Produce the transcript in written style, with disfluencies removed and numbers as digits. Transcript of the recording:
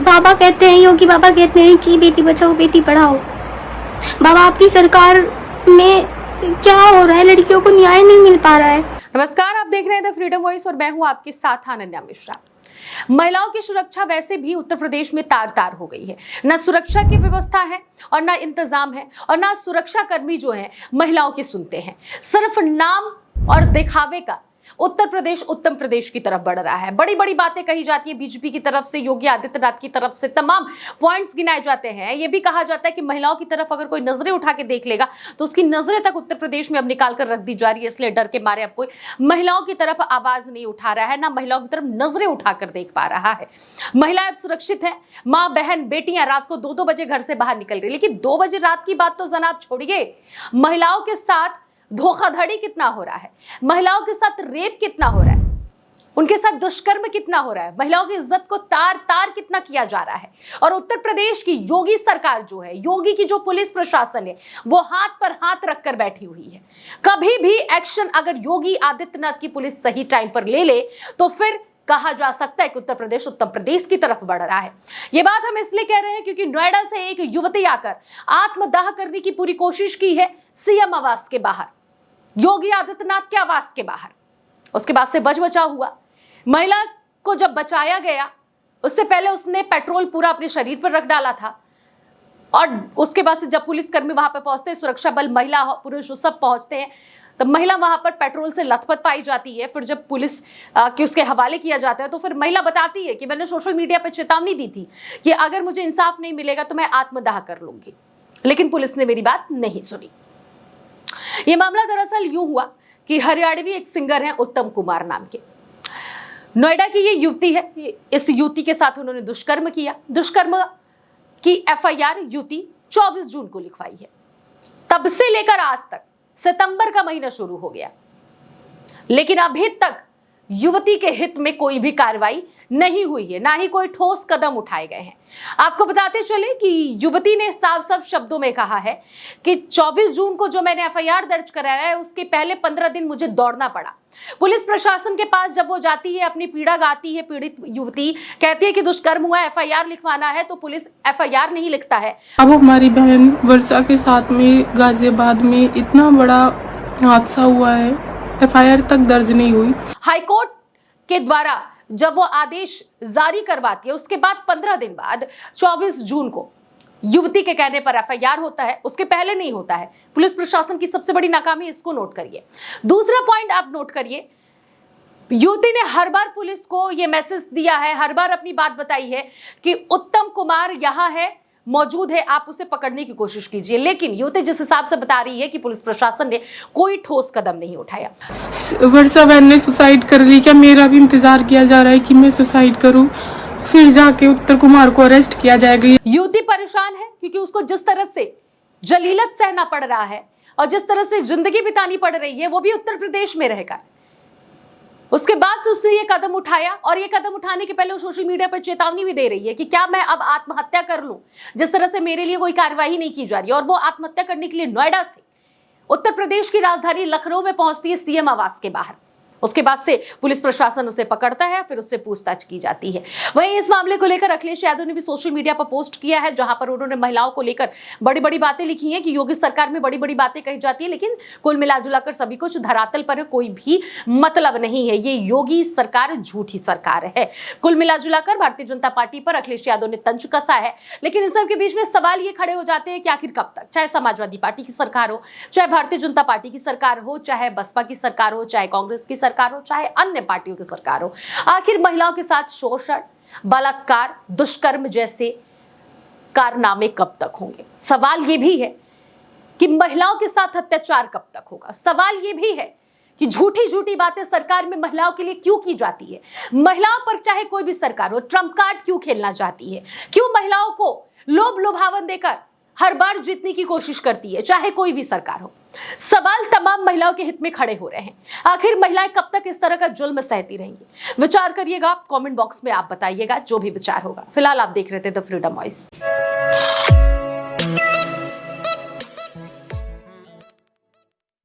बाबा कहते हैं, योगी बाबा कहते हैं कि बेटी बचाओ बेटी पढ़ाओ। बाबा आपकी सरकार में क्या हो रहा है? लड़कियों को न्याय नहीं मिल पा रहा है। नमस्कार, आप देख रहे हैं द फ्रीडम वॉइस और मैं हूं आपके साथ अनन्या मिश्रा। महिलाओं की सुरक्षा वैसे भी उत्तर प्रदेश में तार तार हो गई है। न सुरक्षा की व्यवस्था है और न इंतजाम है और न सुरक्षा कर्मी जो है महिलाओं की सुनते हैं। सिर्फ नाम और दिखावे का उत्तर प्रदेश उत्तम प्रदेश की तरफ बढ़ रहा है। बड़ी बड़ी बातें कही जाती है बीजेपी की तरफ से, योगी आदित्यनाथ की तरफ से तमाम पॉइंट्स गिनाए जाते हैं। यह भी कहा जाता है कि महिलाओं की तरफ अगर कोई नजरें उठा के देख लेगा तो उसकी नजरें तक उत्तर प्रदेश में अब निकाल कर रख दी जा रही है। इसलिए डर के मारे अब कोई महिलाओं की तरफ आवाज नहीं उठा रहा है, ना महिलाओं की तरफ नजरें उठाकर देख पा रहा है। महिलाएं अब सुरक्षित है। माँ बहन बेटियां रात को 2-2 बजे घर से बाहर निकल रही, लेकिन 2 बजे रात की बात तो जनाब छोड़िए, महिलाओं के साथ धोखाधड़ी कितना हो रहा है, महिलाओं के साथ रेप कितना हो रहा है, उनके साथ दुष्कर्म कितना हो रहा है, महिलाओं की इज्जत को तार तार कितना किया जा रहा है। और उत्तर प्रदेश की योगी सरकार जो है, योगी की जो पुलिस प्रशासन है, वो हाथ पर हाथ रखकर बैठी हुई है। कभी भी एक्शन अगर योगी आदित्यनाथ की पुलिस सही टाइम पर ले ले तो फिर कहा जा सकता है कि उत्तर प्रदेश की तरफ बढ़ रहा है। यह बात हम इसलिए कह रहे हैं क्योंकि नोएडा से एक युवती आकर आत्मदाह करने की पूरी कोशिश की है सीएम आवास के बाहर, योगी आदित्यनाथ के आवास के बाहर। उसके बाद से बच बचा हुआ। महिला को जब बचाया गया उससे पहले उसने पेट्रोल पूरा अपने शरीर पर रख डाला था और उसके बाद से जब पुलिसकर्मी वहां पर पहुंचते हैं, सुरक्षा बल, महिला पुरुष सब पहुंचते हैं, तब महिला वहां पर पेट्रोल से लथपथ पाई जाती है। फिर जब पुलिस के उसके हवाले किया जाता है तो फिर महिला बताती है कि मैंने सोशल मीडिया पर चेतावनी दी थी कि अगर मुझे इंसाफ नहीं मिलेगा तो मैं आत्मदाह कर लूंगी, लेकिन पुलिस ने मेरी बात नहीं सुनी। यह मामला दरअसल यूं हुआ कि हरियाणवी एक सिंगर हैं उत्तम कुमार नाम के, नोएडा की ये युवती है। इस युवती के साथ उन्होंने दुष्कर्म किया। दुष्कर्म की एफआईआर युवती 24 जून को लिखवाई है। तब से लेकर आज तक सितंबर का महीना शुरू हो गया, लेकिन अभी तक युवती के हित में कोई भी कार्रवाई नहीं हुई है, ना ही कोई ठोस कदम उठाए गए हैं। आपको बताते चले कि युवती ने साफ साफ शब्दों में कहा है कि 24 जून को जो मैंने एफआईआर दर्ज कराया है उसके पहले 15 दिन मुझे दौड़ना पड़ा। पुलिस प्रशासन के पास जब वो जाती है, अपनी पीड़ा गाती है, पीड़ित युवती कहती है कि दुष्कर्म हुआ, एफआईआर लिखवाना है, तो पुलिस एफआईआर नहीं लिखता है। अब हमारी बहन वर्षा के साथ में गाजियाबाद में इतना बड़ा हादसा हुआ है, एफआईआर तक दर्ज नहीं हुई। हाईकोर्ट के द्वारा जब वो आदेश जारी करवाती है उसके बाद 15 दिन बाद 24 जून को युवती के कहने पर एफआईआर होता है, उसके पहले नहीं होता है। पुलिस प्रशासन की सबसे बड़ी नाकामी, इसको नोट करिए। दूसरा पॉइंट आप नोट करिए, युवती ने हर बार पुलिस को यह मैसेज दिया है, हर बार अपनी बात बताई है कि उत्तम कुमार यहां है, मौजूद है, आप उसे पकड़ने की कोशिश कीजिए। लेकिन युवती जिस हिसाब से बता रही है कि पुलिस प्रशासन ने कोई ठोस कदम नहीं उठाया। वर्षा बहन ने सुसाइड कर ली, क्या मेरा भी इंतजार किया जा रहा है कि मैं सुसाइड करूं, फिर जाके उत्तर कुमार को अरेस्ट किया जाएगा। युवती परेशान है क्योंकि उसको जिस तरह से जलीलत सहना पड़ रहा है और जिस तरह से जिंदगी बितानी पड़ रही है वो भी उत्तर प्रदेश में रहेगा। उसके बाद से उसने ये कदम उठाया और ये कदम उठाने के पहले वो सोशल मीडिया पर चेतावनी भी दे रही है कि क्या मैं अब आत्महत्या कर लूं, जिस तरह से मेरे लिए कोई कार्रवाई नहीं की जा रही। और वो आत्महत्या करने के लिए नोएडा से उत्तर प्रदेश की राजधानी लखनऊ में पहुंचती है सीएम आवास के बाहर। उसके बाद से पुलिस प्रशासन उसे पकड़ता है, फिर उससे पूछताछ की जाती है। वहीं इस मामले को लेकर अखिलेश यादव ने भी सोशल मीडिया पर पोस्ट किया है, जहां पर उन्होंने महिलाओं को लेकर बड़ी बड़ी बातें लिखी हैं कि योगी सरकार में बड़ी बड़ी बातें कही जाती है, लेकिन कुल मिलाजुलाकर सभी कुछ धरातल पर है, कोई भी मतलब नहीं है। ये योगी सरकार झूठी सरकार है। कुल मिलाजुलाकर भारतीय जनता पार्टी पर अखिलेश यादव ने तंज कसा है, लेकिन इन सब के बीच में सवाल ये खड़े हो जाते हैं कि आखिर कब तक, चाहे समाजवादी पार्टी की सरकार हो, चाहे भारतीय जनता पार्टी की सरकार हो, चाहे बसपा की सरकार हो, चाहे कांग्रेस की सरकार हो, चाहे अन्य पार्टियों की सरकार हो, आखिर महिलाओं के साथ शोषण, बलात्कार, दुष्कर्म जैसे कारनामे कब तक होंगे? सवाल यह भी है कि महिलाओं के साथ अत्याचार कब तक होगा? सवाल यह भी है कि झूठी झूठी बातें सरकार में महिलाओं के लिए क्यों की जाती है? महिलाओं पर चाहे कोई भी सरकार हो, ट्रम्प कार्ड क्यों खेलना चाहती है? क्यों महिलाओं को लोभ लुभावन देकर हर बार जीतने की कोशिश करती है, चाहे कोई भी सरकार हो? सवाल तमाम महिलाओं के हित में खड़े हो रहे हैं। आखिर महिलाएं कब तक इस तरह का जुल्म सहती रहेंगी? विचार करिएगा, कमेंट बॉक्स में आप बताइएगा जो भी विचार होगा। फिलहाल आप देख रहे थे द फ्रीडम वॉइस।